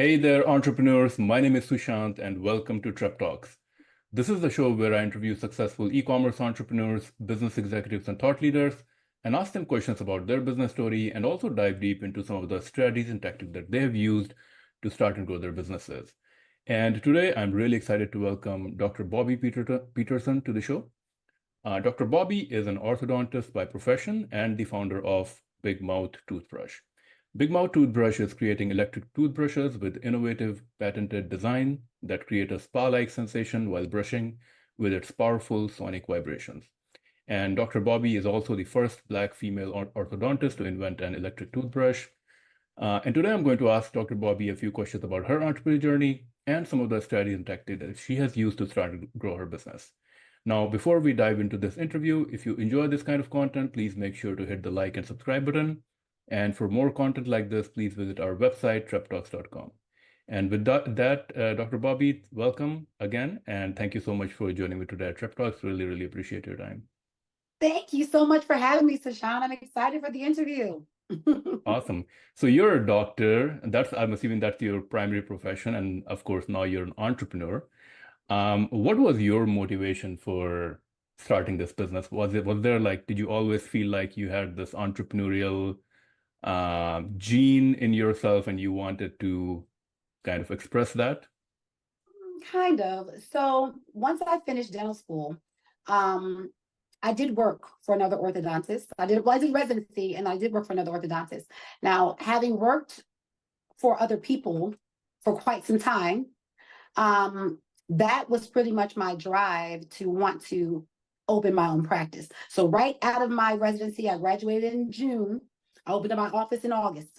Hey there, entrepreneurs. My name is Sushant, and welcome to TrepTalks. This is the show where I interview successful e-commerce entrepreneurs, business executives, and thought leaders, and ask them questions about their business story, and also dive deep into some of the strategies and tactics that they have used to start and grow their businesses. And today, I'm really excited to welcome Dr. Bobbi Peterson to the show. Dr. Bobbi is an orthodontist by profession and the founder of Big Mouth Toothbrush. Big Mouth Toothbrush is creating electric toothbrushes with innovative patented design that create a spa-like sensation while brushing with its powerful sonic vibrations. And Dr. Bobbi is also the first Black female orthodontist to invent an electric toothbrush. And today I'm going to ask Dr. Bobbi a few questions about her entrepreneurial journey and some of the strategies and tactics that she has used to start and grow her business. Now, before we dive into this interview, if you enjoy this kind of content, please make sure to hit the like and subscribe button. And for more content like this, please visit our website, TrepTalks.com. And with that, Dr. Bobbi, welcome again. And thank you so much for joining me today at TrepTalks. Really, really appreciate your time. Thank you so much for having me, Sushant. I'm excited for the interview. Awesome. So you're a doctor, and I'm assuming that's your primary profession. And of course, now you're an entrepreneur. What was your motivation for starting this business? Did you always feel like you had this entrepreneurial gene in yourself and you wanted to kind of express that? Kind of. So once I finished dental school, I did work for another orthodontist. I did residency and I did work for another orthodontist. Now, having worked for other people for quite some time, that was pretty much my drive to want to open my own practice. So right out of my residency, I graduated in June. I opened up my office in August.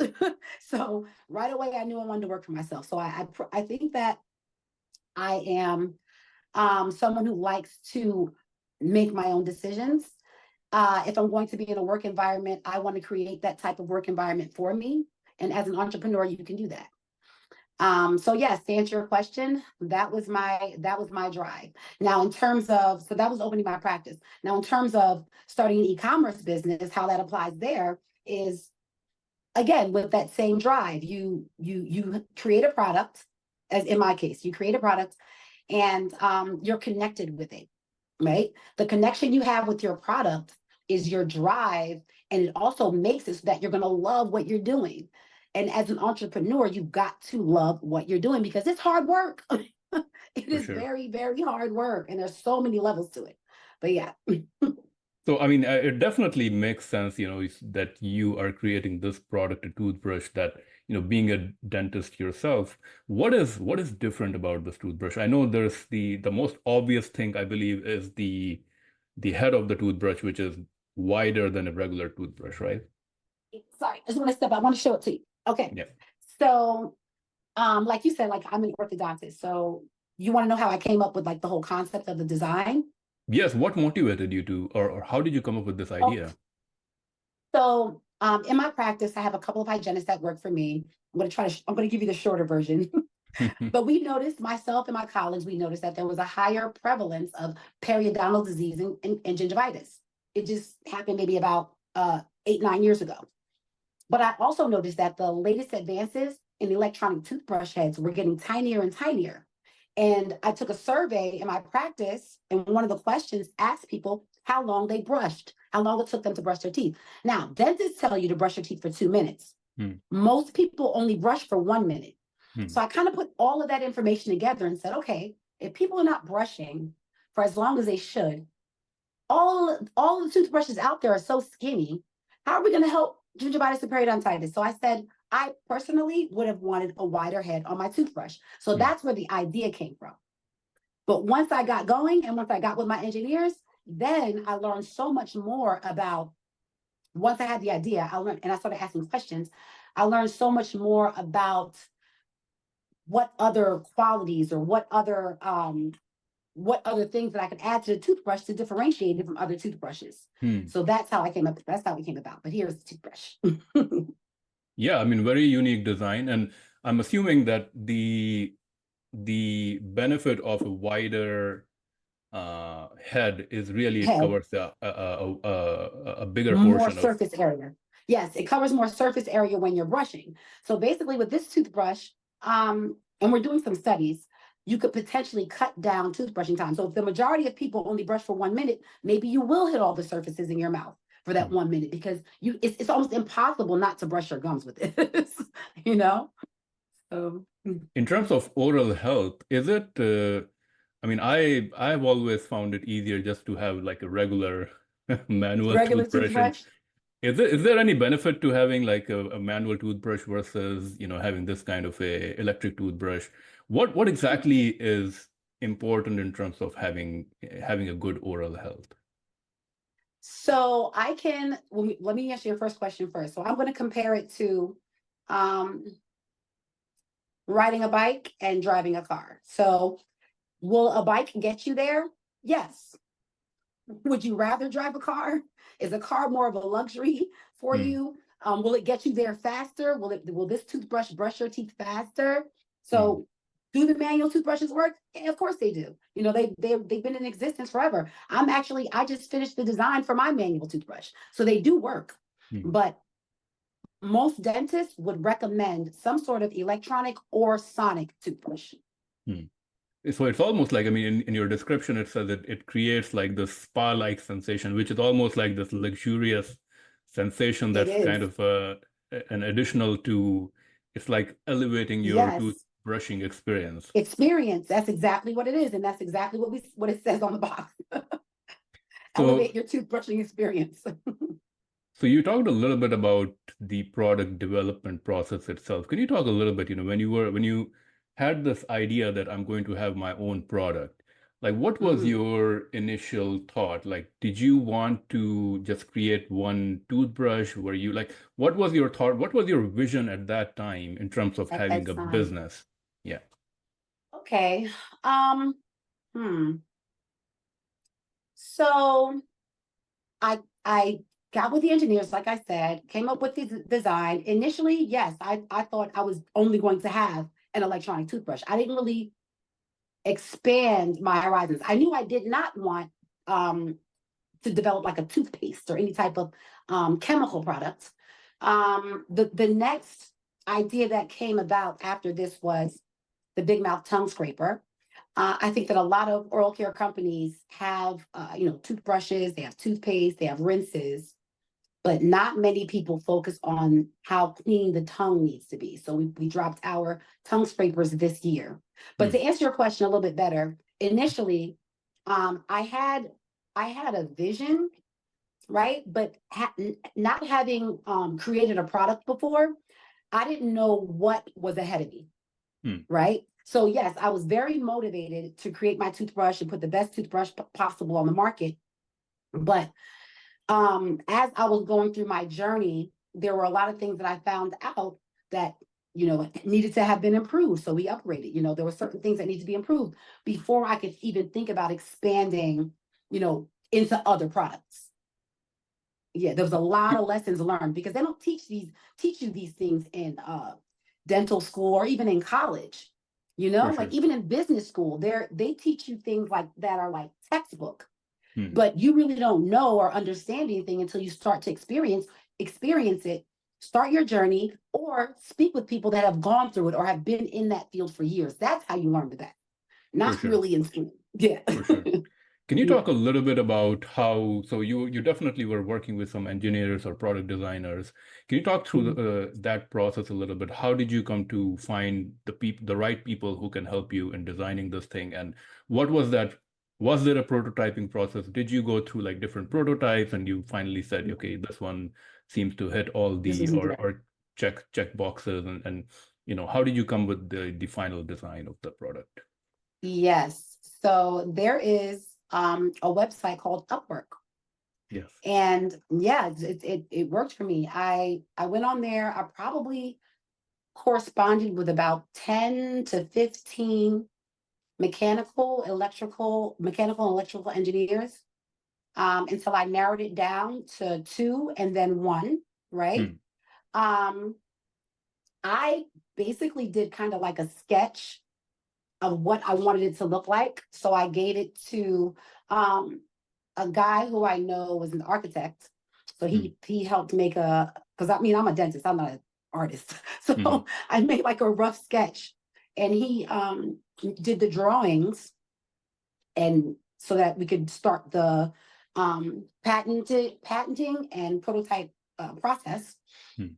So right away, I knew I wanted to work for myself. So I think that I am someone who likes to make my own decisions. If I'm going to be in a work environment, I want to create that type of work environment for me. And as an entrepreneur, you can do that. So yes, to answer your question, that was my drive. Now, in terms of, so that was opening my practice. Now, in terms of starting an e-commerce business, how that applies there is, again, with that same drive, you create a product, as in my case, you create a product and you're connected with it, right? The connection you have with your product is your drive, and it also makes it so that you're going to love what you're doing. And as an entrepreneur, you've got to love what you're doing because it's hard work. It is very, very hard work. And there's so many levels to it. But yeah. So, I mean, it definitely makes sense, that you are creating this product, a toothbrush that, being a dentist yourself, what is different about this toothbrush? I know there's the most obvious thing, I believe, is the head of the toothbrush, which is wider than a regular toothbrush, right? Sorry, I just want to step. I want to show it to you. Okay. Yeah. So, like you said, like I'm an orthodontist. So you want to know how I came up with like the whole concept of the design? Yes. What motivated you to, or how did you come up with this idea? So, in my practice, I have a couple of hygienists that work for me. I'm going to give you the shorter version. But we noticed, myself and my colleagues, we noticed that there was a higher prevalence of periodontal disease and gingivitis. It just happened maybe about 8-9 years ago. But I also noticed that the latest advances in electronic toothbrush heads were getting tinier and tinier. And I took a survey in my practice, and one of the questions asked people how long they brushed, how long it took them to brush their teeth. Now, dentists tell you to brush your teeth for 2 minutes. Most people only brush for 1 minute. So I kind of put all of that information together and said, okay, if people are not brushing for as long as they should, all the toothbrushes out there are so skinny, how are we going to help gingivitis and periodontitis? So I said, I personally would have wanted a wider head on my toothbrush. So that's where the idea came from. But once I got going and once I got with my engineers, then I learned so much more about, once I had the idea, I learned, and I started asking questions, I learned so much more about what other qualities or what other things that I could add to the toothbrush to differentiate it from other toothbrushes. So that's how we came about. But here's the toothbrush. Yeah, I mean, very unique design. And I'm assuming that the benefit of a wider head is really, it covers a bigger portion more surface area. Yes, it covers more surface area when you're brushing. So basically with this toothbrush, and we're doing some studies, you could potentially cut down toothbrushing time. So if the majority of people only brush for 1 minute, maybe you will hit all the surfaces in your mouth for that 1 minute, because it's almost impossible not to brush your gums with it, you know? So, In terms of oral health, is it, I mean, I've always found it easier just to have like a regular manual regular toothbrush. And toothbrush. is there any benefit to having like a manual toothbrush versus, having this kind of a electric toothbrush? What exactly is important in terms of having a good oral health? So let me answer your first question first. So I'm going to compare it to um, riding a bike and driving a car. So will a bike get you there? Yes. Would you rather drive a car? Is a car more of a luxury for you? Will it get you there faster? Will this toothbrush brush your teeth faster? So do the manual toothbrushes work? Yeah, of course they do. They've been in existence forever. I just finished the design for my manual toothbrush. So they do work. But most dentists would recommend some sort of electronic or sonic toothbrush. So it's almost like, I mean, in your description, it says that it creates like the spa-like sensation, which is almost like this luxurious sensation that's kind of an additional to, it's like elevating your toothbrushing experience. That's exactly what it is. And that's exactly what it says on the box. Elevate your toothbrushing experience. So you talked a little bit about the product development process itself. Can you talk a little bit, when you had this idea that I'm going to have my own product, like what was your initial thought? Like, did you want to just create one toothbrush? Were you like, what was your thought? What was your vision at that time in terms of having a business? Yeah. Okay. So I got with the engineers, like I said, came up with the design. Initially, yes, I thought I was only going to have an electronic toothbrush. I didn't really expand my horizons. I knew I did not want to develop like a toothpaste or any type of chemical products. The next idea that came about after this was the Big Mouth tongue scraper. I think that a lot of oral care companies have, toothbrushes, they have toothpaste, they have rinses, but not many people focus on how clean the tongue needs to be. So we dropped our tongue scrapers this year. But to answer your question a little bit better, initially, I had a vision, right? But not having created a product before, I didn't know what was ahead of me, right? So yes, I was very motivated to create my toothbrush and put the best toothbrush possible on the market. But as I was going through my journey, there were a lot of things that I found out that, needed to have been improved. So we upgraded, there were certain things that need to be improved before I could even think about expanding, into other products. Yeah, there was a lot of lessons learned because they don't teach you these things in dental school or even in college. Like even in business school, they teach you things like that are like textbook. But you really don't know or understand anything until you start to experience it, start your journey, or speak with people that have gone through it or have been in that field for years. That's how you learn the best, not really in school. Yeah. For sure. Can you talk a little bit about how, so you definitely were working with some engineers or product designers. Can you talk through that process a little bit? How did you come to find the right people who can help you in designing this thing? And what was that? Was there a prototyping process? Did you go through like different prototypes and you finally said, okay, this one seems to hit all the or check boxes and how did you come with the final design of the product? Yes. So there is a website called Upwork. Yes. And yeah, it worked for me. I went on there. I probably corresponded with about 10 to 15 mechanical and electrical engineers until I narrowed it down to 2 and then 1, right? I basically did kind of like a sketch of what I wanted it to look like. So I gave it to a guy who I know was an architect. So he helped make because I'm a dentist. I'm not artist. So Mhm. I made like a rough sketch, and he did the drawings, and so that we could start the patenting and prototype process. Mhm.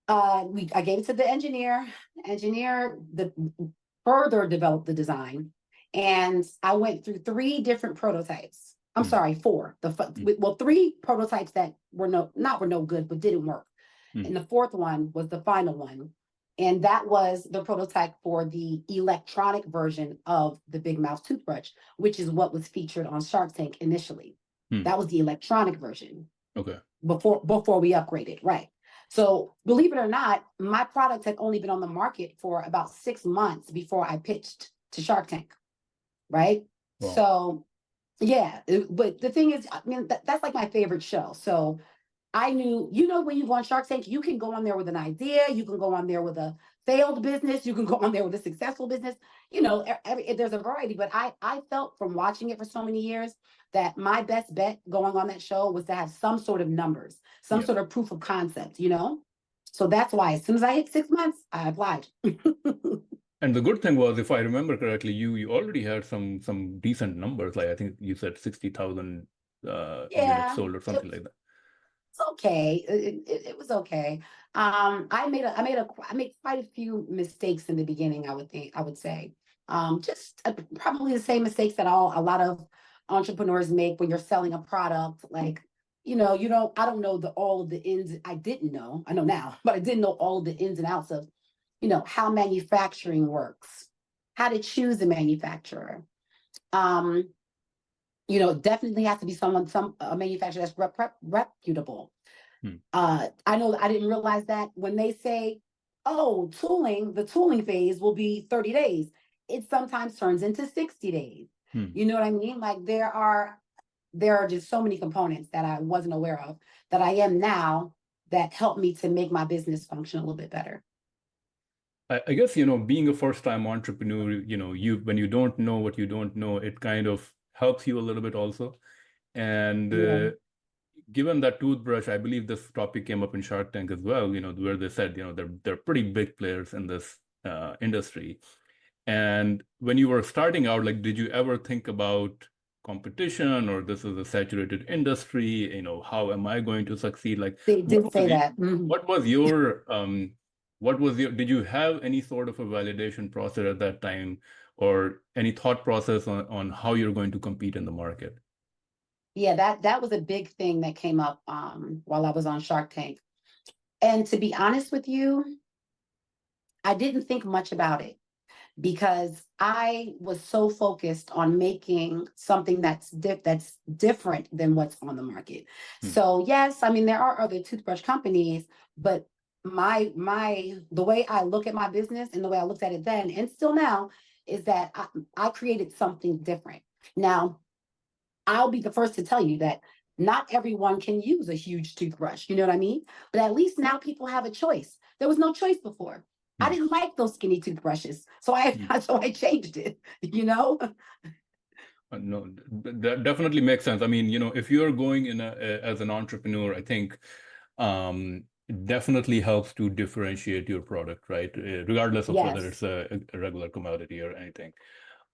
I gave it to the engineer. The further developed the design, and I went through 3 different prototypes. I'm Mhm. sorry, 4. Well, 3 prototypes that were no good, but didn't work. Mhm. And the 4th one was the final one. And that was the prototype for the electronic version of the Big Mouth Toothbrush, which is what was featured on Shark Tank initially. Mhm. That was the electronic version Okay. before we upgraded, right? So believe it or not, my product had only been on the market for about 6 months before I pitched to Shark Tank, right? Wow. So yeah, but the thing is, I mean, that's like my favorite show. So I knew, when you go on Shark Tank, you can go on there with an idea, you can go on there with a failed business, you can go on there with a successful business. There's a variety, but I felt from watching it for so many years that my best bet going on that show was to have some sort of numbers, some Yeah. sort of proof of concept. So that's why as soon as I hit 6 months, I applied. And the good thing was, if I remember correctly, you already had some decent numbers. Like I think you said 60,000 units Yeah, sold or it something like that. it's okay. It was okay. I made quite a few mistakes in the beginning. I would say, just probably the same mistakes that a lot of entrepreneurs make when you're selling a product. Like, I don't know all of the ins. I didn't know. I know now, but I didn't know all of the ins and outs of, how manufacturing works, how to choose a manufacturer. Um, it definitely has to be a manufacturer that's reputable. Hmm. I know I didn't realize that when they say, oh, the tooling phase will be 30 days, it sometimes turns into 60 days. Hmm. You know what I mean? Like there are just so many components that I wasn't aware of that I am now that help me to make my business function a little bit better. I guess, being a first-time entrepreneur, when you don't know what you don't know, it kind of helps you a little bit also. And Yeah. given that Toothbrush, I believe this topic came up in Shark Tank as well, where they said, they're pretty big players in this industry. And when you were starting out, like, did you ever think about competition, or this is a saturated industry? How am I going to succeed? Like, They what did was say the, that. Mhm. what was your, did you have any sort of a validation process at that time, or any thought process on how you're going to compete in the market? Yeah, that was a big thing that came up while I was on Shark Tank. And to be honest with you, I didn't think much about it because I was so focused on making something that's different than what's on the market. Hmm. So yes, I mean there are other toothbrush companies, but the way I look at my business and the way I looked at it then and still now is that I created something different. Now, I'll be the first to tell you that not everyone can use a huge toothbrush. You know what I mean? But at least now people have a choice. There was no choice before. I Hmm. didn't like those skinny toothbrushes, so I Hmm. so I changed it. You know? No, that definitely makes sense. I mean, if you're going as an entrepreneur, I think it definitely helps to differentiate your product, right? Regardless of whether Yes. it's a regular commodity or anything.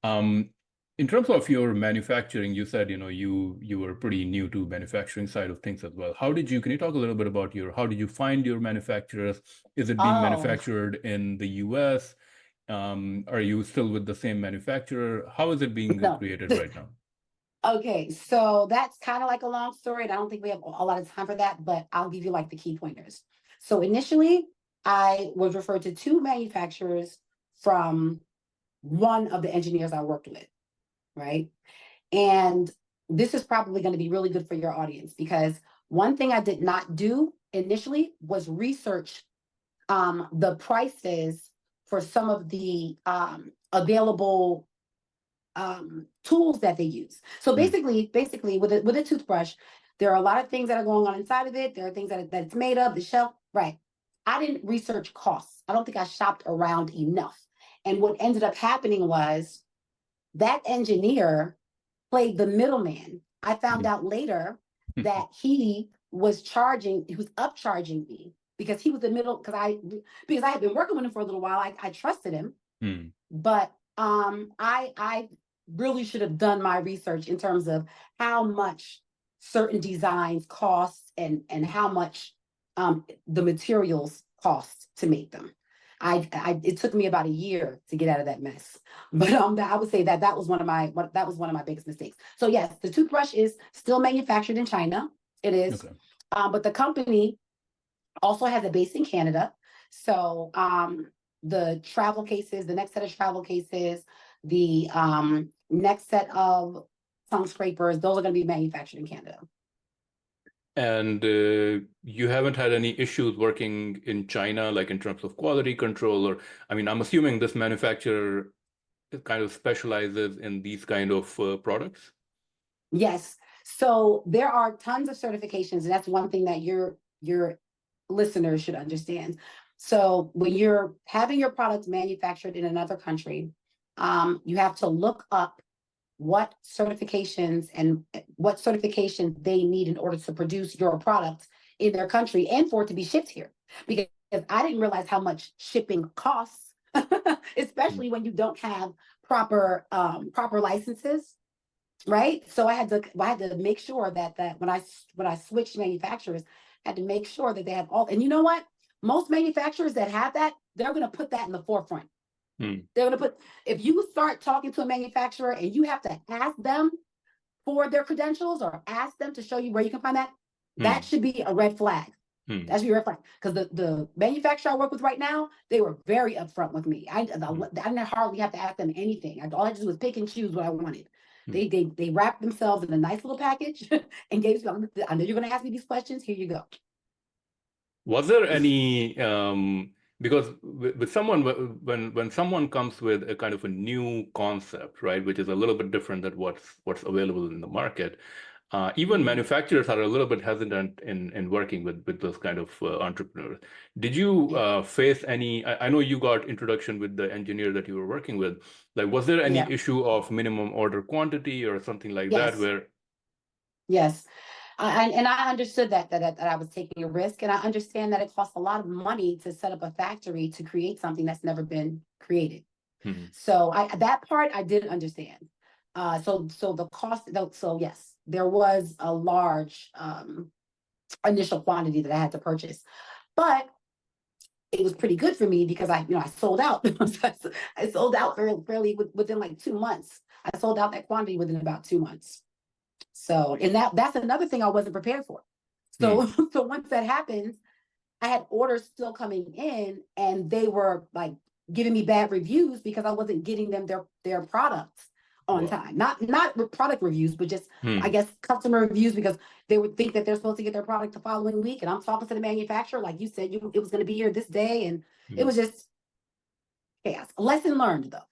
Um, in terms of your manufacturing, you said, you were pretty new to manufacturing side of things as well. Can you talk a little bit about how did you find your manufacturers? Is it being Oh manufactured in the US? Are you still with the same manufacturer? How is it being no. created right now? Okay, so that's kind of like a long story, and I don't think we have a lot of time for that, but I'll give you like the key pointers. So initially, I was referred to 2 manufacturers from one of the engineers I worked with, right? And this is probably going to be really good for your audience because one thing I did not do initially was research the prices for some of the available tools that they use. So Hmm. basically with a toothbrush, there are a lot of things that are going on inside of it. There are things that it's made of, the shelf, right? I didn't research costs. I don't think I shopped around enough. And what ended up happening was that engineer played the middleman. I found out later that he was upcharging me because he was the middle, because I had been working with him for a little while. I trusted him, but I really should have done my research in terms of how much certain designs cost and how much the materials cost to make them. It took me about a year to get out of that mess, but I would say that was one of my biggest mistakes. So yes, the toothbrush is still manufactured in China. It is, Okay. but the company also has a base in Canada. So the travel cases, the next set of travel cases, the next set of tongue scrapers, those are going to be manufactured in Canada. And you haven't had any issues working in China, like in terms of quality control, or I mean, I'm assuming this manufacturer kind of specializes in these kind of products. Yes. So there are tons of certifications, and that's one thing that your listeners should understand. So when you're having your products manufactured in another country, you have to look up what certifications they need in order to produce your product in their country and for it to be shipped here. Because I didn't realize how much shipping costs, especially when you don't have proper licenses, right? So I had to make sure that when I switched manufacturers, I had to make sure that they had all. And you know what? Most manufacturers that have that, they're going to put that in the forefront. They're going to put, if you start talking to a manufacturer and you have to ask them for their credentials or ask them to show you where you can find that, that should be a red flag. That should be a red flag. Because the manufacturer I work with right now, they were very upfront with me. I didn't hardly have to ask them anything. All I had to do was pick and choose what I wanted. They wrapped themselves in a nice little package and gave me, I know you're going to ask me these questions. Here you go. Was there any because with someone, when someone comes with a kind of a new concept, right, which is a little bit different than what's available in the market, even manufacturers are a little bit hesitant in working with those kind of entrepreneurs. Did you face any? I know you got introduction with the engineer that you were working with. Like, was there any issue of minimum order quantity or something like that where? Yes. And I understood that I was taking a risk, and I understand that it costs a lot of money to set up a factory to create something that's never been created. So that part I didn't understand. So the cost. So yes, there was a large initial quantity that I had to purchase, but it was pretty good for me because I sold out. I sold out fairly within like 2 months. I sold out that quantity within about 2 months. So, and that's another thing I wasn't prepared for. So, so once that happens, I had orders still coming in, and they were like giving me bad reviews because I wasn't getting them their products on time. Not product reviews, but just I guess customer reviews, because they would think that they're supposed to get their product the following week, and I'm talking to the manufacturer like you said it was going to be here this day, and it was just chaos. Lesson learned, though.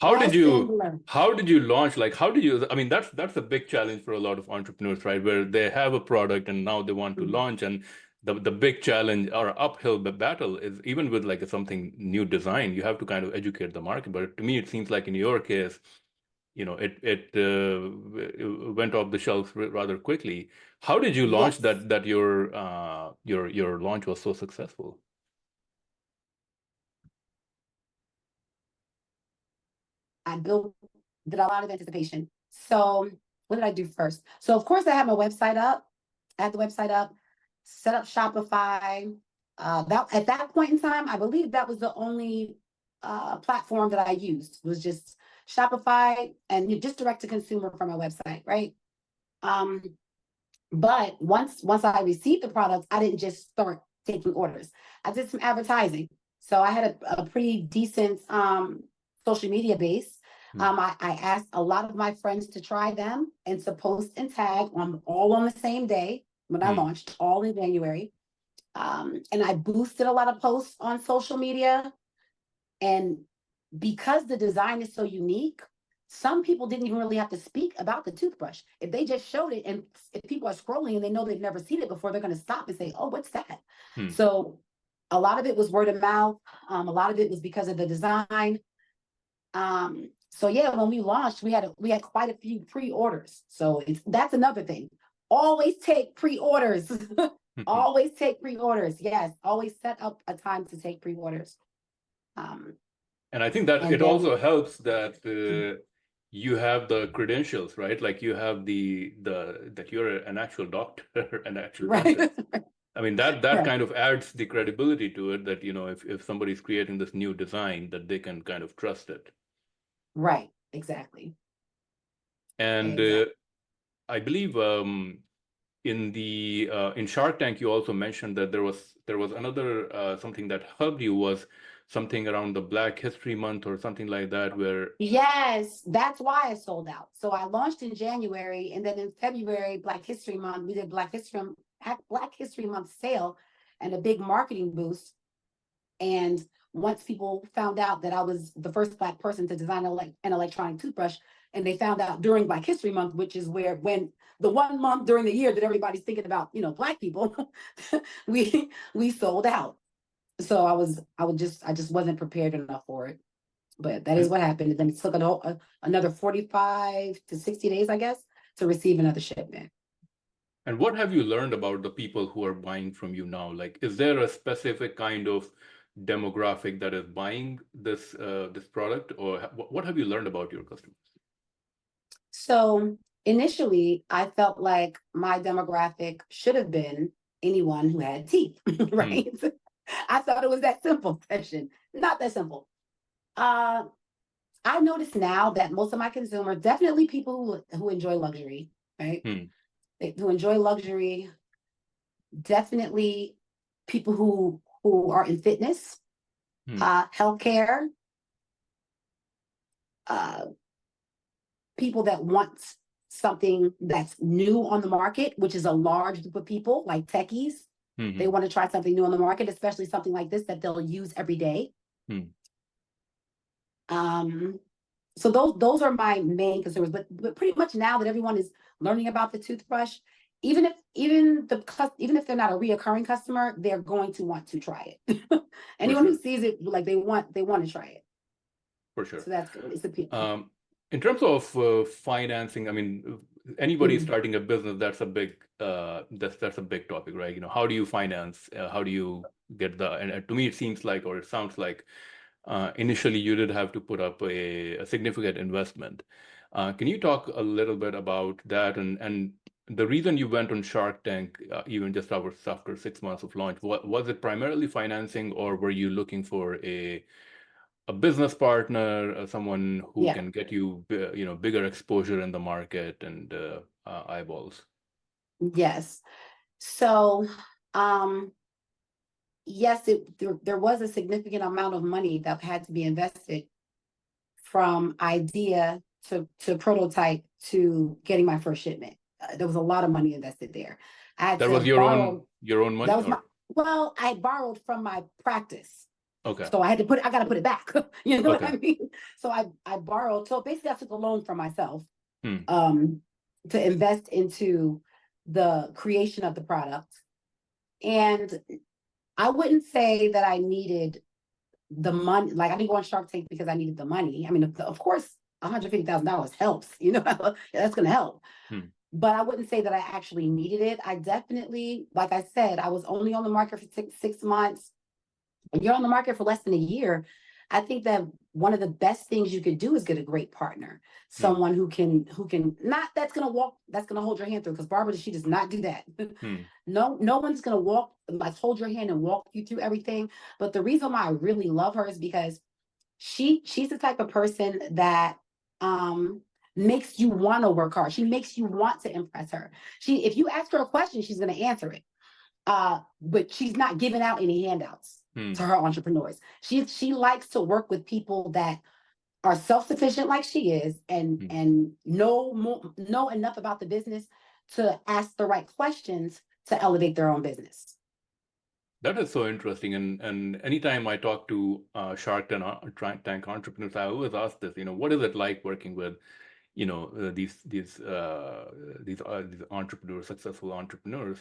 How did you launch? Like, how did you? I mean, that's a big challenge for a lot of entrepreneurs, right? Where they have a product and now they want to launch, and the big challenge or uphill battle is even with like something new design, you have to kind of educate the market. But to me, it seems like in your case, it went off the shelves rather quickly. How did you launch that your launch was so successful? I did a lot of anticipation. So what did I do first? So of course I had my website up. I had the website up, set up Shopify. At that point in time, I believe that was the only platform that I used, was just Shopify and just direct to consumer from my website, right? But once I received the products, I didn't just start taking orders. I did some advertising. So I had a pretty decent social media base. I asked a lot of my friends to try them and to post and tag all on the same day when I launched, all in January. And I boosted a lot of posts on social media. And because the design is so unique, some people didn't even really have to speak about the toothbrush. If they just showed it, and if people are scrolling and they know they've never seen it before, they're going to stop and say, oh, what's that? So a lot of it was word of mouth. A lot of it was because of the design. So yeah, when we launched, we had quite a few pre-orders. So that's another thing. always take pre-orders. Always take pre-orders. Yes, always set up a time to take pre-orders. And I think that And it then also helps that you have the credentials, right? Like you have that you're an actual doctor, an actual right, dentist. I mean, that right, kind of adds the credibility to it that, if somebody's creating this new design, that they can kind of trust it. right, exactly. And Exactly. I believe in Shark Tank, you also mentioned that there was another something that helped you was something around the Black History Month or something like that, where Yes, that's why I sold out. So I launched in January, and then in February, Black History Month, we did Black History Month sale and a big marketing boost. And once people found out that I was the first Black person to design an electronic toothbrush, and they found out during Black History Month, which is when the 1 month during the year that everybody's thinking about, Black people, we sold out. So I just wasn't prepared enough for it. But that is and what happened. And then it took another 45 to 60 days, I guess, to receive another shipment. and what have you learned about the people who are buying from you now? Like, is there a specific kind of demographic that is buying this product, or what have you learned about your customers? So initially, I felt like my demographic should have been anyone who had teeth, right? I thought it was that simple, session. Not that simple. I notice now that most of my consumers, definitely people who enjoy luxury, right? Who enjoy luxury, definitely people who are in fitness, healthcare, people that want something that's new on the market, which is a large group of people like techies. They want to try something new on the market, especially something like this that they'll use every day. So those are my main consumers. But pretty much now that everyone is learning about the toothbrush, even if they're not a reoccurring customer, they're going to want to try it. Anyone who sees it, like they want to try it. For sure. So that's good. It's appealing. In terms of financing, I mean, anybody starting a business, that's a big that's a big topic, right? How do you finance? How do you get and to me it seems like, or it sounds like, initially you did have to put up a significant investment. Can you talk a little bit about that and the reason you went on Shark Tank, even just after 6 months of launch? Was it primarily financing, or were you looking for a business partner, someone who can get you, bigger exposure in the market and eyeballs? Yes. So, yes, there was a significant amount of money that had to be invested from idea to prototype to getting my first shipment. There was a lot of money invested there. I had that to was your own money? That was well, I borrowed from my practice. Okay. So I got to put it back. You know what I Okay. mean? So I borrowed. So basically I took a loan from myself to invest into the creation of the product. And I wouldn't say that I needed the money. Like I didn't go on Shark Tank because I needed the money. I mean, of course, $150,000 helps. That's going to help. But I wouldn't say that I actually needed it. I definitely, like I said, I was only on the market for 6 months. When you're on the market for less than a year, I think that one of the best things you could do is get a great partner, someone who can not that's gonna hold your hand through, because Barbara, she does not do that. No one's gonna hold your hand and walk you through everything. But the reason why I really love her is because she's the type of person that makes you want to work hard. She makes you want to impress her. If you ask her a question, she's gonna answer it. But she's not giving out any handouts to her entrepreneurs. She likes to work with people that are self-sufficient like she is and know enough about the business to ask the right questions to elevate their own business. That is so interesting. And anytime I talk to Shark Tank entrepreneurs, I always ask this, what is it like working with, these entrepreneurs, successful entrepreneurs?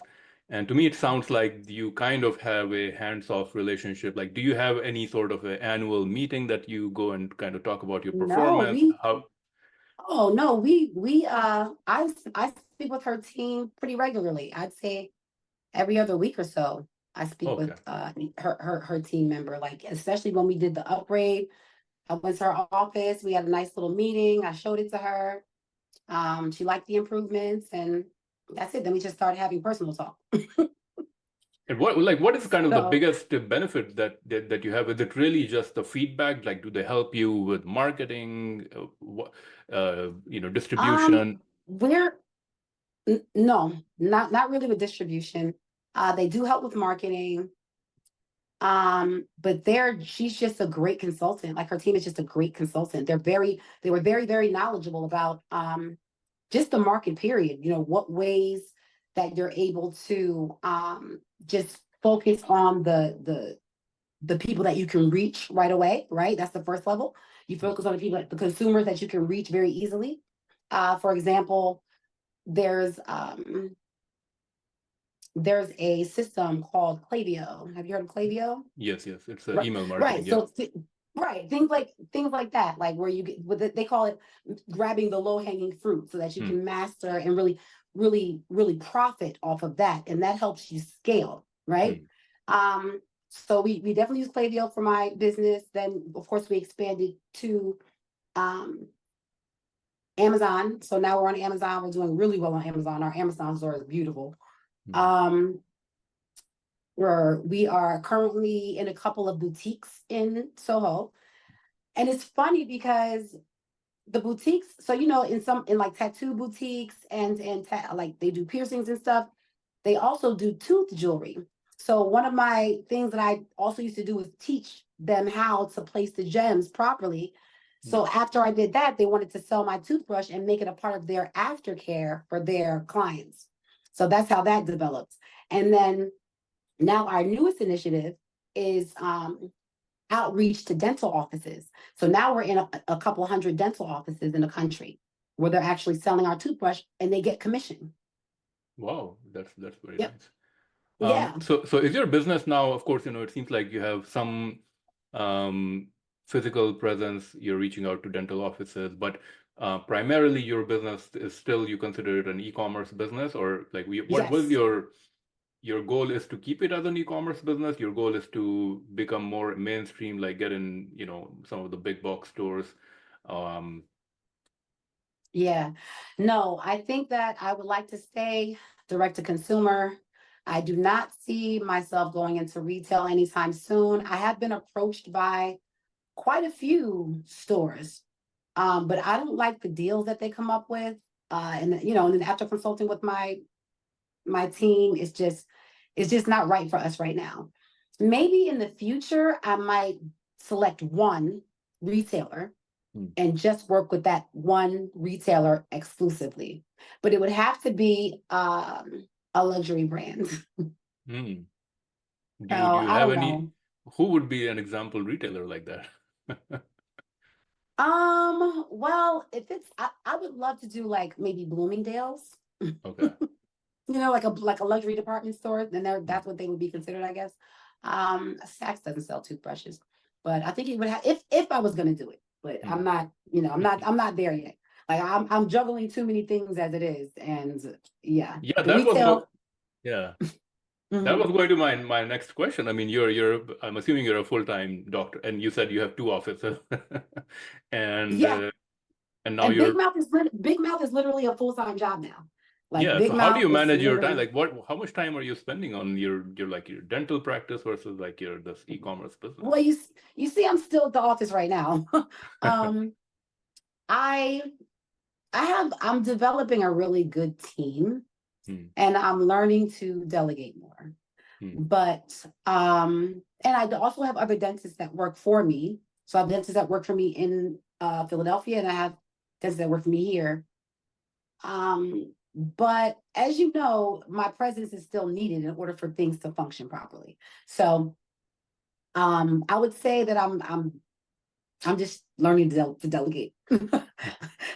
And to me, it sounds like you kind of have a hands-off relationship. Like, do you have any sort of an annual meeting that you go and kind of talk about your performance? No, Oh no, I speak with her team pretty regularly. I'd say every other week or so. I speak Okay. with her team member, like especially when we did the upgrade. I went to her office. We had a nice little meeting. I showed it to her. She liked the improvements, and that's it. Then we just started having personal talk. And what is kind of the So, biggest benefit that you have? Is it really just the feedback? Like, do they help you with marketing, um, distribution? we're no, not really with distribution. They do help with marketing. But she's just a great consultant. Like her team is just a great consultant. They were very, very knowledgeable about just the market period, what ways that you're able to just focus on the people that you can reach right away, right? That's the first level. You focus on the consumers that you can reach very easily. For example, there's there's a system called Klaviyo. Have you heard of Klaviyo? Yes, yes, it's Right, email right. marketing. Yeah. So right, things like that, like where you get with it, they call it grabbing the low hanging fruit, so that you Hmm. can master and really profit off of that, and that helps you scale, right? So we definitely use Klaviyo for my business. Then of course we expanded to um Amazon. So now we're on Amazon. We're doing really well on Amazon. Our Amazon store is beautiful. Hmm. Um, we are currently in a couple of boutiques in Soho. And it's funny because the boutiques, so in like tattoo boutiques and like they do piercings and stuff, they also do tooth jewelry. So one of my things that I also used to do was teach them how to place the gems properly. So after I did that, they wanted to sell my toothbrush and make it a part of their aftercare for their clients. So that's how that developed. And then now our newest initiative is outreach to dental offices. So now we're in a couple hundred dental offices in the country where they're actually selling our toothbrush and they get commission. Wow, that's very Yep. nice. Yeah. So is your business now, of course, it seems like you have some physical presence, you're reaching out to dental offices, but primarily your business is still, you consider it an e-commerce business, or like what was Yes. your goal is to keep it as an e-commerce business? Your goal is to become more mainstream, like get in, some of the big box stores. Um, Yeah. No, I think that I would like to stay direct to consumer. I do not see myself going into retail anytime soon. I have been approached by quite a few stores, but I don't like the deals that they come up with. And then after consulting with my team, it's just not right for us right now. Maybe in the future, I might select one retailer and just work with that one retailer exclusively. But it would have to be a luxury brand. hmm. So Do you I have don't any, know. who would be an example retailer like that? Well, if I would love to do like maybe Bloomingdale's, Okay. like a luxury department store, then Hmm. that's what they would be considered, I guess. Saks doesn't sell toothbrushes, but I think it would have if I was gonna do it, but Hmm. I'm not, I'm not there yet. Like I'm juggling too many things as it is. And yeah, Yeah, the retail. yeah. That Mhm. was going to my next question. I mean, I'm assuming you're a full-time doctor, and you said you have two offices, and Yeah, uh, and now and you're Big Mouth is literally a full-time job now. Like yeah. Big So how do Mouth you is manage your time? literally. Like, how much time are you spending on your dental practice versus like your this e-commerce business? Well, you see, I'm still at the office right now. um, I I'm developing a really good team, Hmm. and I'm learning to delegate more. Hmm. But and I also have other dentists that work for me. So I have dentists that work for me in Philadelphia, and I have dentists that work for me here. But as you know, my presence is still needed in order for things to function properly. So I would say that I'm just learning to delegate.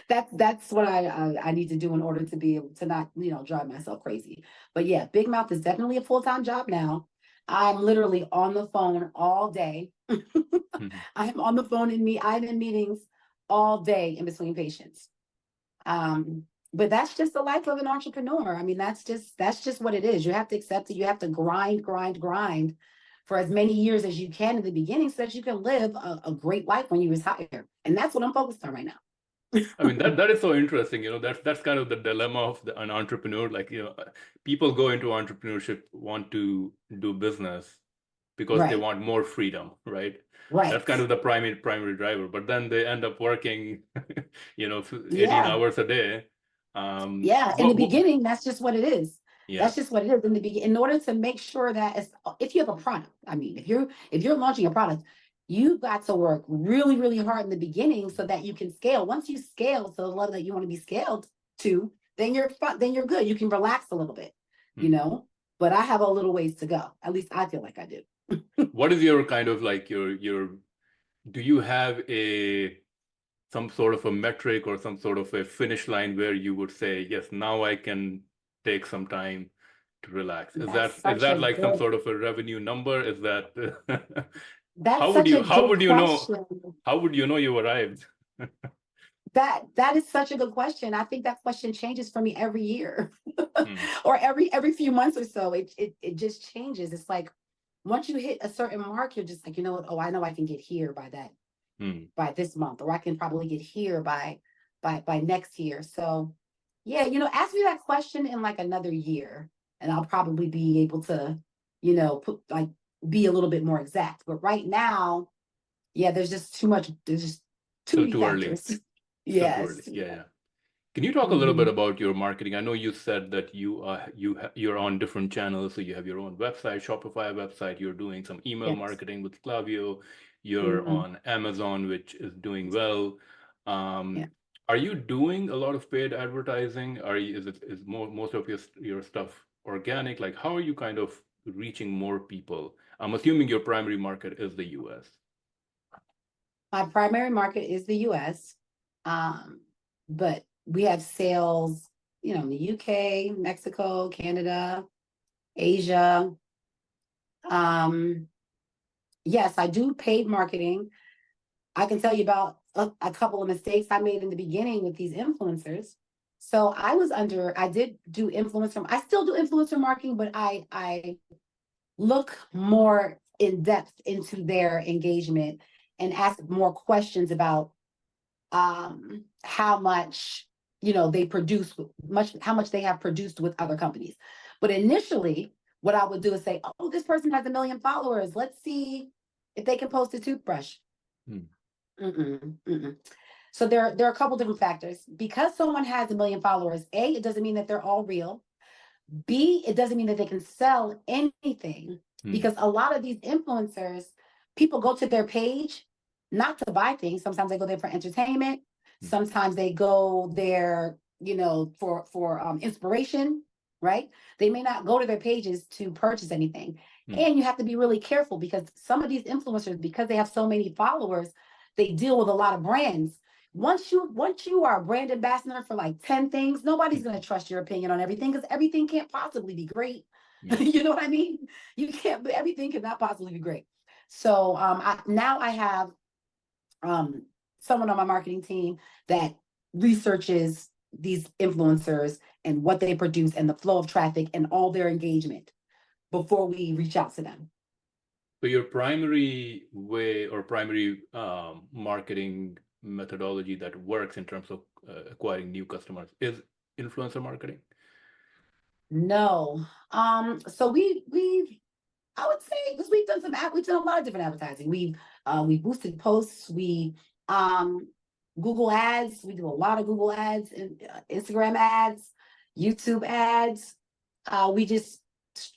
That's what I need to do in order to be able to not drive myself crazy. But yeah, Big Mouth is definitely a full-time job now. I'm literally on the phone all day. Hmm. I'm on the phone I'm in meetings all day in between patients. But that's just the life of an entrepreneur. I mean, that's just what it is. You have to accept it. You have to grind for as many years as you can in the beginning so that you can live a great life when you retire. And that's what I'm focused on right now. I mean, that is so interesting. That's kind of the dilemma of an entrepreneur. Like, people go into entrepreneurship, want to do business because they Right. want more freedom, right? Right. That's kind of the primary driver. But then they end up working, 18 Yeah. hours a day. Yeah. In the beginning, that's just what it is. Yeah. That's just what it is in the beginning. In order to make sure that if you have a product, I mean, if you're launching a product, you've got to work really, really hard in the beginning so that you can scale. Once you scale to the level that you want to be scaled to, then you're good. You can relax a little bit, But I have a little ways to go. At least I feel like I do. What is your kind of like your do you have some sort of a metric or some sort of a finish line where you would say, yes, now I can take some time to relax? Is that like some sort of a revenue number? Is that how would you know you arrived? That is such a good question. I think that question changes for me every year or every few months or so. It just changes. It's like once you hit a certain mark, you're just like, you know what? Oh, I know I can get here by this month, or I can probably get here by next year. So yeah, ask me that question in like another year and I'll probably be able to, be a little bit more exact. But right now, yeah, there's just too much. There's just too many factors. Early. Yes. Yeah. Can you talk a little bit about your marketing? I know you said that you're on different channels, so you have your own website, Shopify website. You're doing some email marketing with Klaviyo. You're on Amazon, which is doing well. Are you doing a lot of paid advertising? Is most of your stuff organic? Like, how are you kind of reaching more people? I'm assuming your primary market is the US. My primary market is the US, but we have sales, in the UK, Mexico, Canada, Asia. Yes, I do paid marketing. I can tell you about a couple of mistakes I made in the beginning with these influencers. So I did do influencer. I still do influencer marketing, but I look more in depth into their engagement and ask more questions about how much they produce, how much they have produced with other companies. But initially, what I would do is say, oh, this person has 1 million followers. Let's see if they can post a toothbrush. So there are a couple different factors. Because someone has 1 million followers, A, it doesn't mean that they're all real. B, it doesn't mean that they can sell anything, because a lot of these influencers, people go to their page not to buy things. Sometimes they go there for entertainment. Sometimes they go there, for inspiration, right? They may not go to their pages to purchase anything. And you have to be really careful, because some of these influencers, because they have so many followers, they deal with a lot of brands. Once you are a brand ambassador for like 10 things, nobody's going to trust your opinion on everything, because everything can't possibly be great. You know what I mean? Everything cannot possibly be great. So I have someone on my marketing team that researches these influencers and what they produce and the flow of traffic and all their engagement before we reach out to them. So your primary way or primary marketing methodology that works in terms of acquiring new customers is influencer marketing? No. So I would say, because we've done a lot of different advertising. We boosted posts, we Google ads, we do a lot of Google ads and Instagram ads, YouTube ads.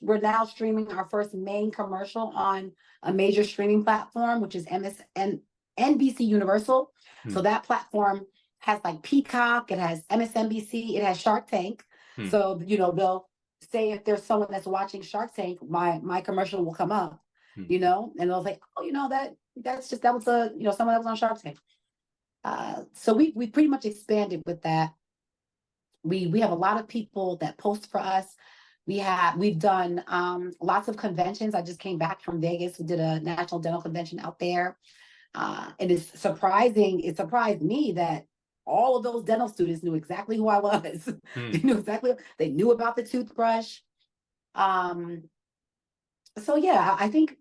We're now streaming our first main commercial on a major streaming platform, which is NBC Universal. So that platform has like Peacock, it has MSNBC, it has Shark Tank. So, they'll say if there's someone that's watching Shark Tank, my commercial will come up, and they'll say, oh, that was someone that was on Shark Tank. So we pretty much expanded with that. We have a lot of people that post for us. We've done lots of conventions. I just came back from Vegas. We did a national dental convention out there. And it surprised me that all of those dental students knew exactly who I was. They knew about the toothbrush. So yeah, I think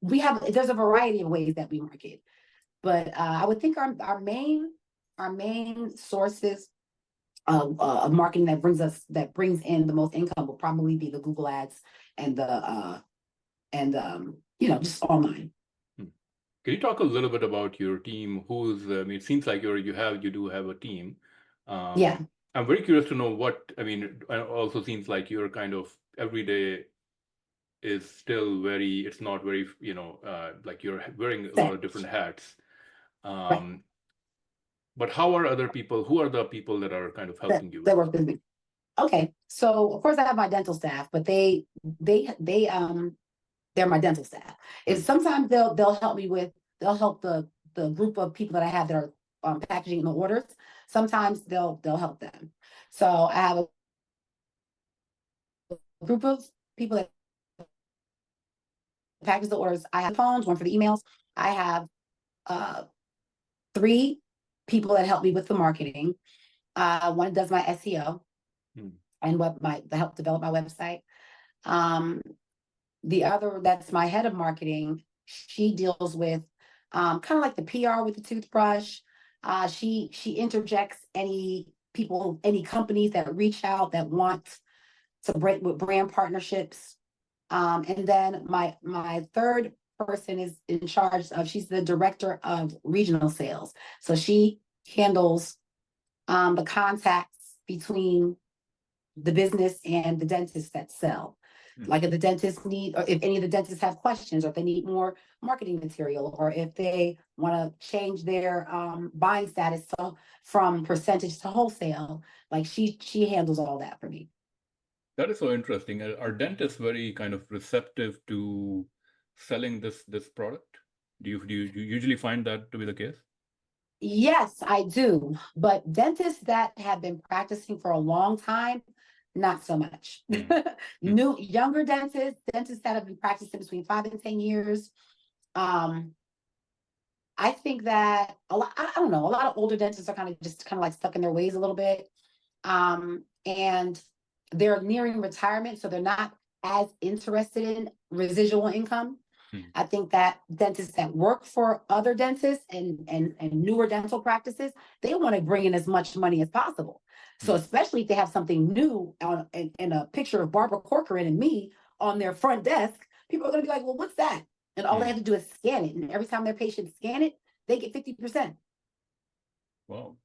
there's a variety of ways that we market, but I would think our main sources of marketing that brings in the most income will probably be the Google ads and just online. Can you talk a little bit about your team? It seems like you do have a team. Yeah. I'm very curious to know it also seems like you're kind of every day is still it's not very, like you're wearing a lot of different hats. Right. But who are the people that are kind of helping you? That work with me. Okay. So of course I have my dental staff, but they're my dental staff. If sometimes they'll help the group of people that I have that are packaging the orders. Sometimes they'll help them. So I have a group of people that package the orders. I have phones, one for the emails. I have 3 people that help me with the marketing. One does my SEO and help develop my website. The other, that's my head of marketing. She deals with kind of like the PR with the toothbrush. She interjects any companies that reach out that want to break with brand partnerships. And then my third person is in charge of, she's the director of regional sales. So she handles the contacts between the business and the dentists that sell. Like if the dentists or if any of the dentists have questions, or if they need more marketing material, or if they want to change their buying status from percentage to wholesale, like she handles all that for me. That is so interesting. Are dentists very kind of receptive to selling this product? Do you usually find that to be the case? Yes, I do. But dentists that have been practicing for a long time, not so much. Younger dentists that have been practicing between 5 and 10 years. I think that I don't know, a lot of older dentists are kind of like stuck in their ways a little bit. And they're nearing retirement, so they're not as interested in residual income. I think that dentists that work for other dentists and newer dental practices, they want to bring in as much money as possible. So especially if they have something new and a picture of Barbara Corcoran and me on their front desk, people are going to be like, well, what's that? And all they have to do is scan it. And every time their patients scan it, they get 50%. Wow.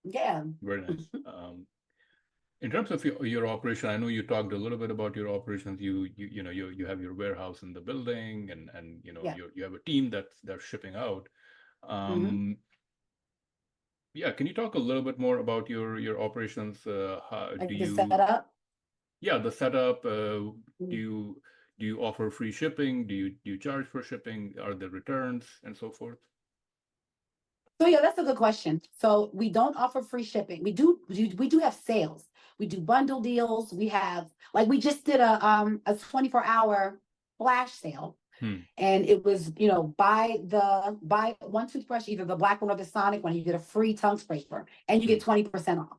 Yeah. Very nice. In terms of your operation, I know you talked a little bit about your operations. You have your warehouse in the building, and you have a team that's shipping out. Yeah, can you talk a little bit more about your operations? How do you set up? Yeah, the setup. Do you offer free shipping? Do you charge for shipping? Are there returns and so forth? So yeah, that's a good question. So we don't offer free shipping. We do have sales. We do bundle deals. We have, like, we just did a 24-hour flash sale. And it was, buy one toothbrush, either the black one or the Sonic one, you get a free tongue scraper and you get 20% off.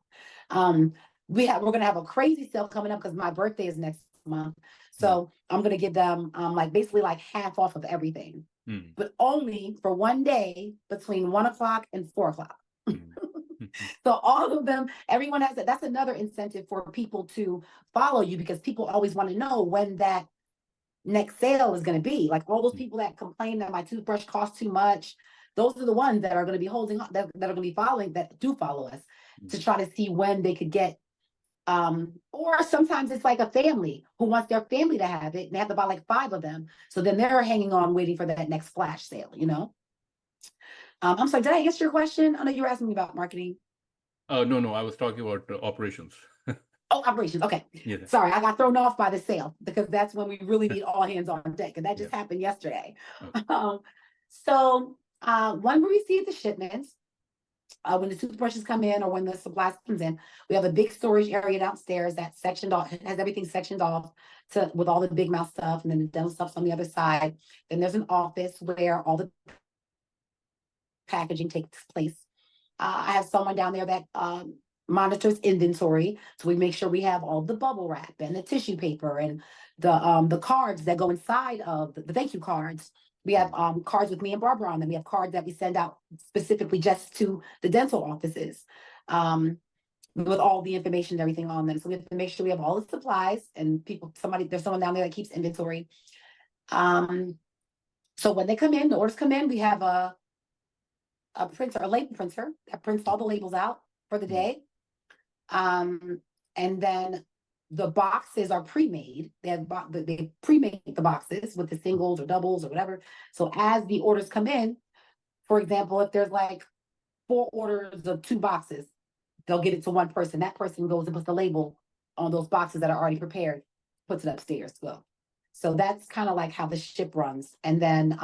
We're going to have a crazy sale coming up because my birthday is next month. So I'm going to give them basically half off of everything, but only for one day between 1 o'clock and 4 o'clock. So all of them, everyone has it. That's another incentive for people to follow you, because people always want to know when that next sale is going to be. Like all those people that complain that my toothbrush costs too much, those are the ones that are going to be holding up, that are going to be following, that do follow us to try to see when they could get. Or sometimes it's like a family who wants their family to have it, and they have to buy like 5 of them. So then they're hanging on, waiting for that next flash sale, I'm sorry, did I answer your question? I know you were asking me about marketing. No, I was talking about operations. Oh, operations. Okay. Yeah. Sorry, I got thrown off by the sale, because that's when we really need all hands on deck. And that just happened yesterday. Okay. So when we receive the shipments, when the toothbrushes come in or when the supplies comes in, we have a big storage area downstairs that's sectioned off, has everything sectioned off with all the Big Mouth stuff, and then the dental stuff's on the other side. Then there's an office where all the packaging takes place. I have someone down there that monitors inventory. So we make sure we have all the bubble wrap and the tissue paper and the cards that go inside of the thank you cards. We have cards with me and Barbara on them. We have cards that we send out specifically just to the dental offices. With all the information and everything on them. So we have to make sure we have all the supplies and there's someone down there that keeps inventory. So when they come in, the orders come in, we have a printer, a label printer that prints all the labels out for the day. And then the boxes are pre-made. They pre-made the boxes with the singles or doubles or whatever. So as the orders come in, for example, if there's like 4 orders of 2 boxes, they'll get it to one person. That person goes and puts the label on those boxes that are already prepared, puts it upstairs. So that's kind of like how the ship runs. And then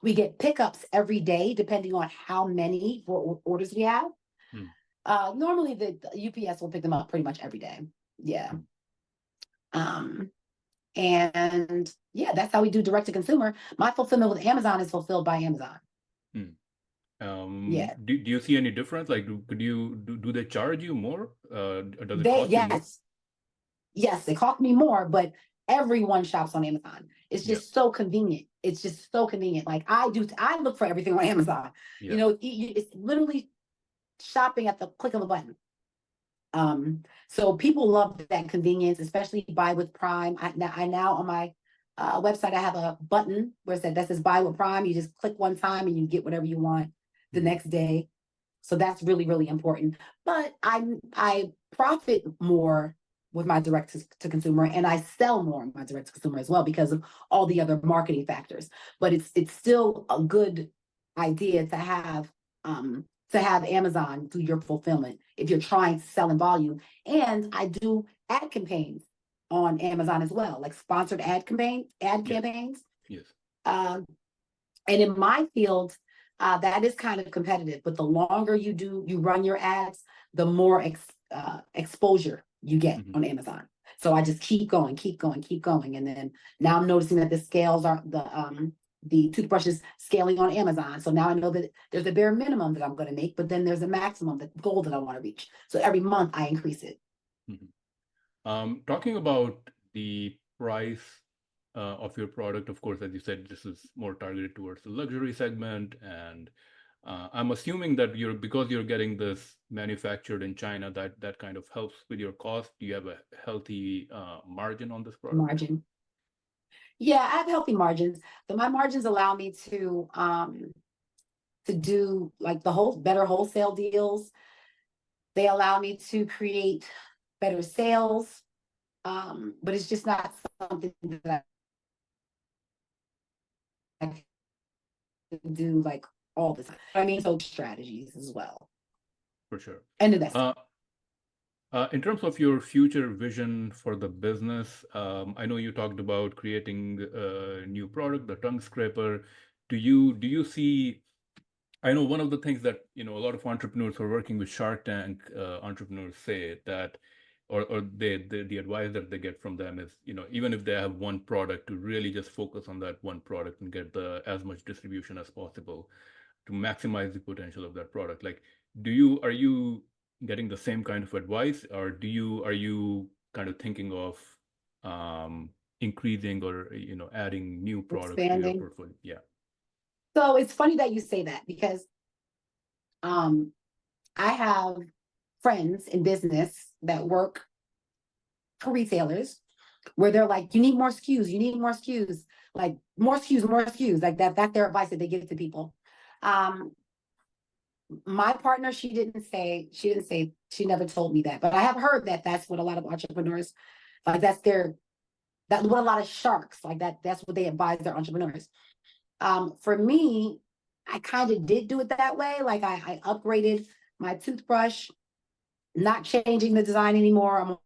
we get pickups every day, depending on how many orders we have. Normally the UPS will pick them up pretty much every day. Yeah. And yeah, that's how we do direct to consumer. My fulfillment with Amazon is fulfilled by Amazon. Yeah. Do you see any difference? Like, do they charge you more? Does it cost you more? Yes, it cost me more, but everyone shops on Amazon. It's just so convenient. It's just so convenient. Like I look for everything on Amazon. You know, it's literally shopping at the click of a button. So people love that convenience, especially buy with Prime. I now on my website, I have a button where that says buy with Prime. You just click one time and you get whatever you want the next day. So that's really, really important. But I profit more with my direct to consumer, and I sell more in my direct to consumer as well because of all the other marketing factors. But it's still a good idea to have Amazon do your fulfillment if you're trying to sell in volume. And I do ad campaigns on Amazon as well, like sponsored ad campaigns. Yes. And in my field, that is kind of competitive, but the longer you run your ads, the more exposure you get on Amazon. So I just keep going. And then now I'm noticing that the scales are the toothbrushes scaling on Amazon. So now I know that there's a bare minimum that I'm going to make, but then there's a maximum, the goal that I want to reach. So every month I increase it. Talking about the price of your product, of course, as you said, this is more targeted towards the luxury segment. And I'm assuming that because you're getting this manufactured in China, that kind of helps with your cost. Do you have a healthy margin on this product? Margin. Yeah, I have healthy margins. But my margins allow me to do like better wholesale deals. They allow me to create better sales. But it's just not something that I can do like all the time. I mean, so strategies as well. For sure. And investment. In terms of your future vision for the business, I know you talked about creating a new product, the tongue scraper. Do you see? I know one of the things that a lot of entrepreneurs who are working with Shark Tank entrepreneurs say that, or the advice that they get from them is, even if they have one product, to really just focus on that one product and get as much distribution as possible to maximize the potential of that product. Like, are you getting the same kind of advice, or are you kind of thinking of increasing or adding new products to your portfolio? Yeah. So it's funny that you say that because I have friends in business that work for retailers where they're like, you need more SKUs, like more SKUs, like that's their advice that they give to people. My partner, she never told me that, but I have heard that that's what a lot of entrepreneurs, like that's what a lot of sharks, like that's what they advise their entrepreneurs. For me, I kind of did do it that way. Like I upgraded my toothbrush, not changing the design anymore. I'm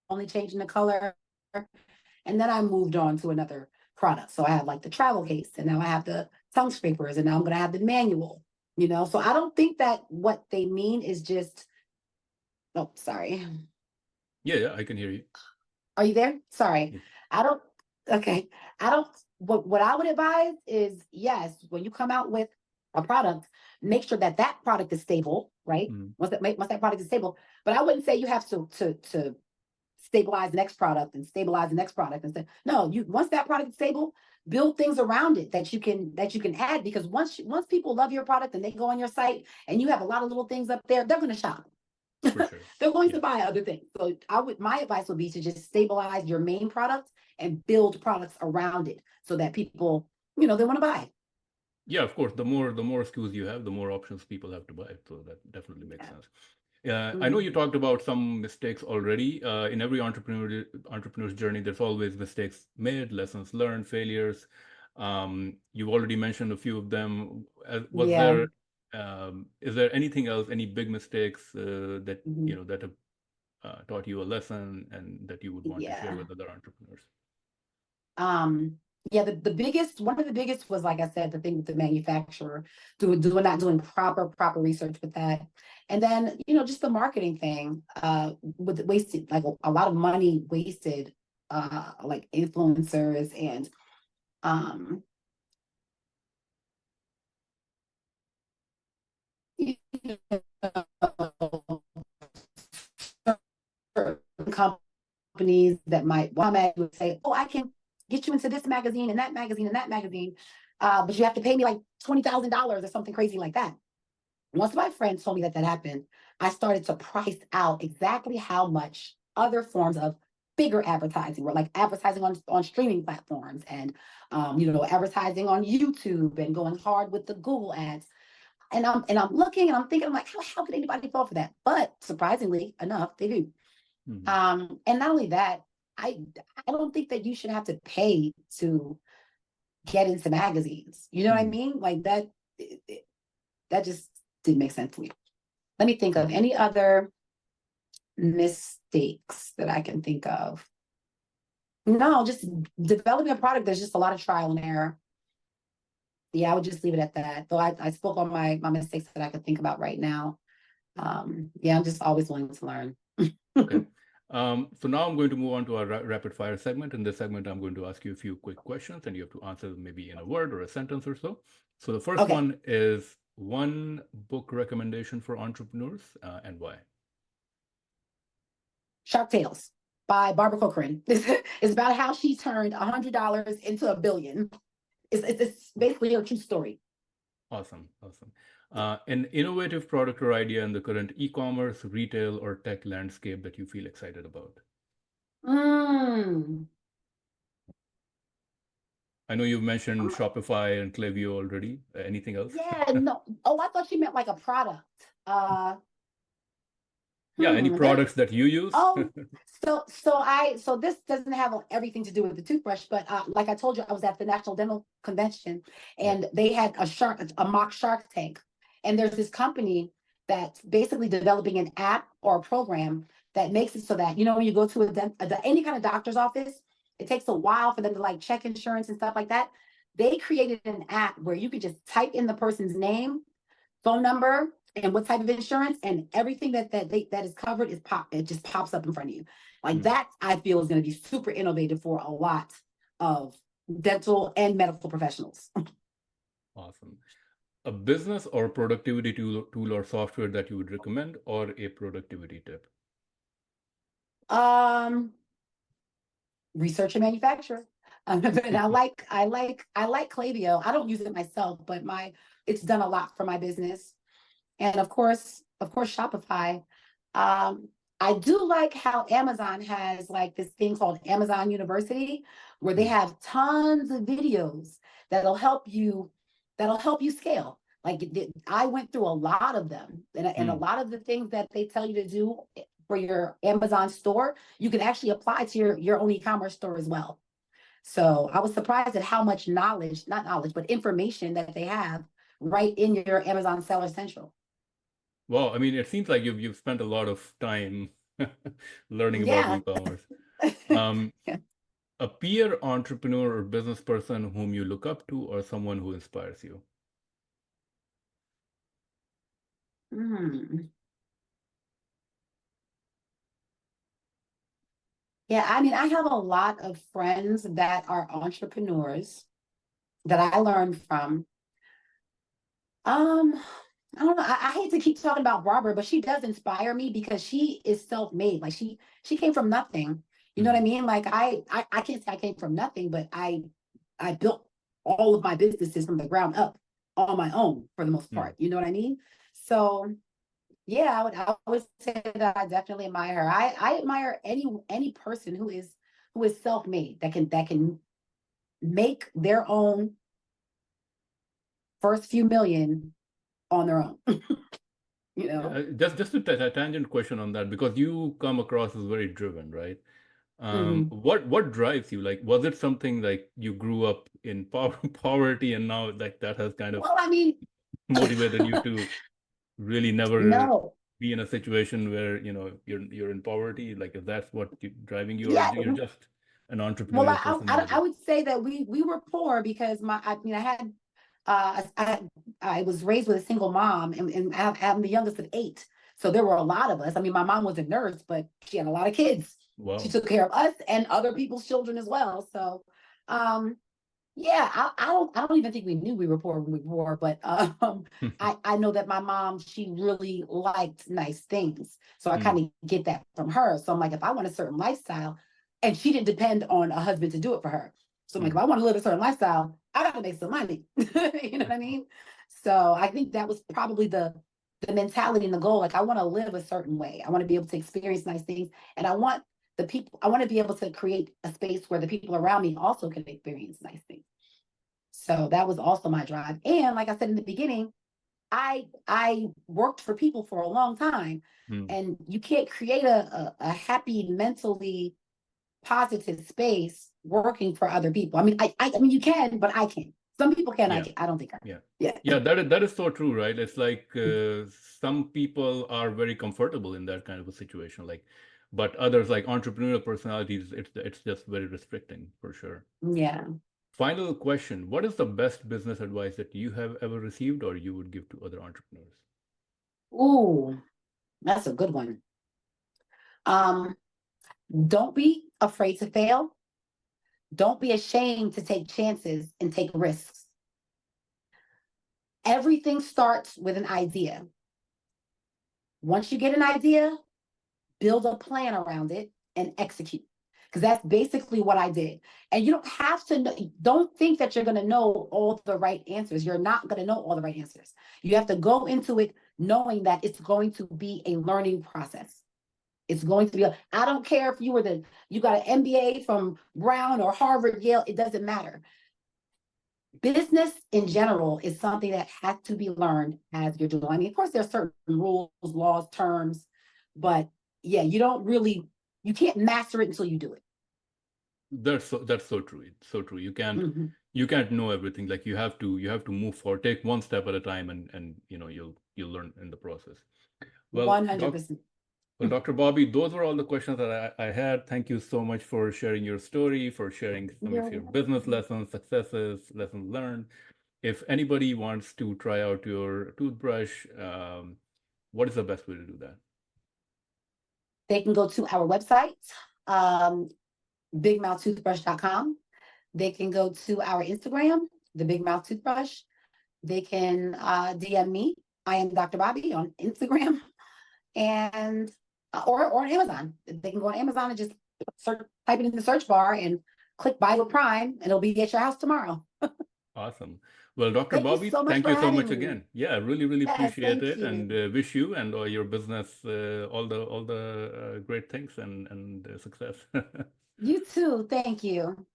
only changing the color. And then I moved on to another product. So I have like the travel case, and now I have the tongue scrapers, and now I'm going to have the manual, So I don't think that what they mean is just, oh, sorry. Yeah, I can hear you. Are you there? Sorry. Yeah. What I would advise is, yes, when you come out with a product, make sure that that product is stable, right? Once that product is stable. But I wouldn't say you have to stabilize the next product and stabilize the next product and say, no, you once that product is stable, build things around it that you can add, because once people love your product and they go on your site and you have a lot of little things up there, they're going to shop. For sure. They're going to buy other things. So my advice would be to just stabilize your main product and build products around it so that people, they want to buy it. Yeah, of course. The more SKUs you have, the more options people have to buy. So that definitely makes sense. I know you talked about some mistakes already. In every entrepreneur's journey, there's always mistakes made, lessons learned, failures. You've already mentioned a few of them. Is there anything else, any big mistakes that that have taught you a lesson and that you would want to share with other entrepreneurs? The biggest, one of the biggest was, like I said, the thing with the manufacturer, not doing proper research with that. And then, just the marketing thing, with wasted, like a lot of money wasted, like influencers and, companies that might would say, oh, I can get you into this magazine and that magazine and that magazine, but you have to pay me like $20,000 or something crazy like that. Once my friends told me that happened, I started to price out exactly how much other forms of bigger advertising were, like advertising on streaming platforms and, advertising on YouTube and going hard with the Google ads. And I'm looking and I'm thinking, I'm like, how could anybody fall for that? But surprisingly enough, they do. And not only that, I don't think that you should have to pay to get into magazines. You know what I mean? Like that just didn't make sense to me. Let me think of any other mistakes that I can think of. No, just developing a product, there's just a lot of trial and error. Yeah, I would just leave it at that. Though I spoke on my mistakes that I could think about right now. I'm just always willing to learn. Okay. So now I'm going to move on to our rapid fire segment. In this segment, I'm going to ask you a few quick questions and you have to answer them maybe in a word or a sentence or so. So the first one is one book recommendation for entrepreneurs and why? Shark Tales by Barbara Corcoran. It's about how she turned $100 into $1 billion. It's basically a true story. Awesome. An innovative product or idea in the current e-commerce, retail, or tech landscape that you feel excited about? I know you've mentioned Shopify and Klaviyo already. Anything else? Yeah, no. Oh, I thought you meant like a product. Any products that you use? So this doesn't have everything to do with the toothbrush, but like I told you, I was at the National Dental Convention and they had a mock Shark Tank. And there's this company that's basically developing an app or a program that makes it so that, when you go to any kind of doctor's office, it takes a while for them to like check insurance and stuff like that. They created an app where you could just type in the person's name, phone number, and what type of insurance, and everything that is covered it just pops up in front of you. Like that, I feel is going to be super innovative for a lot of dental and medical professionals. Awesome. A business or productivity tool or software that you would recommend, or a productivity tip? Research and manufacture. And I like Klaviyo. I don't use it myself, but it's done a lot for my business. And of course, Shopify. I do like how Amazon has like this thing called Amazon University, where they have tons of videos that'll help you scale. Like I went through a lot of them, and a lot of the things that they tell you to do for your Amazon store, you can actually apply to your own e-commerce store as well. So I was surprised at how much information that they have right in your Amazon Seller Central. Well, I mean, it seems like you've spent a lot of time learning about e-commerce. A peer entrepreneur or business person whom you look up to, or someone who inspires you? Yeah, I mean, I have a lot of friends that are entrepreneurs that I learned from. Um, I don't know. I hate to keep talking about Barbara, but she does inspire me because she is self-made. Like she came from nothing. You know what I Mm, mean? Like I can't say I came from nothing, but I built all of my businesses from the ground up on my own for the most mm, part. You know what I mean? So yeah, I would say that I definitely admire her. I admire any person who is self-made that can make their own first few million on their own. You know. just a tangent question on that, because you come across as very driven, right? Mhm. What drives you? Like, was it something like you grew up in poverty and now like that has kind of Well, I mean, motivated you to really never no, be in a situation where, you're in poverty? Like, if that's what driving you, or yeah. you're just an Well, entrepreneurial I personality? would say that we were poor because I mean, I was raised with a single mom, and I'm the youngest of eight, so there were a lot of us. I mean, my mom was a nurse, but she had a lot of kids. She Wow. took care of us and other people's children as well. So, um, yeah, I don't even think we knew we were poor when we were poor, but I know that my mom, she really liked nice things. So I kind Hmm. of get that from her. So I'm like, if I want a certain lifestyle, and she didn't depend on a husband to do it for her. So I'm like, if Hmm. I want to live a certain lifestyle, I gotta make some money. You know what I mean? So I think that was probably the mentality and the goal. Like I want to live a certain way. I want to be able to experience nice things. And I want to be able to create a space where the people around me also can experience nice things. So that was also my drive. And like I said in the beginning, I worked for people for a long time, Hmm. and you can't create a happy, mentally positive space working for other people. I mean, I mean you can, but I can't. Some people can. Yeah. I don't think I can. Yeah. Yeah. Yeah, that is so true, right? It's like some people are very comfortable in that kind of a situation, like, but others, like entrepreneurial personalities, it's just very restricting for sure. Yeah. Final question: what is the best business advice that you have ever received or you would give to other entrepreneurs? Ooh, that's a good one. Um, don't be afraid to fail. Don't be ashamed to take chances and take risks. Everything starts with an idea. Once you get an idea, build a plan around it and execute. Because that's basically what I did. And you don't have to know, don't think that you're going to know all the right answers. You're not going to know all the right answers. You have to go into it knowing that it's going to be a learning process. It's going to be, I don't care if you got an MBA from Brown or Harvard, Yale, it doesn't matter. Business in general is something that has to be learned as you're doing. I mean, of course, there's certain rules, laws, terms, but yeah, you can't master it until you do it. That's so true. It's so true. You can't Mhm. you can't know everything. Like you have to move forward, take one step at a time, and you'll learn in the process. Well, doc 100%. Well, Dr. Bobby, those were all the questions that I had. Thank you so much for sharing your story, for sharing some of You're your business welcome. lessons, successes, lessons learned. If anybody wants to try out your toothbrush, what is the best way to do that? They can go to our website, um, bigmouthtoothbrush.com. They can go to our Instagram, the Big Mouth Toothbrush. They can DM me. I am Dr. Bobby on Instagram, and or on Amazon. They can go on Amazon and just type it in the search bar and click buy with Prime, and it'll be at your house tomorrow. Awesome. Well, Dr. Thank you Bobby, so much thank for you so having much me. again. Yeah, I really, really Yes, appreciate thank it, and you. wish you and your business all the great things and success. You too. Thank you.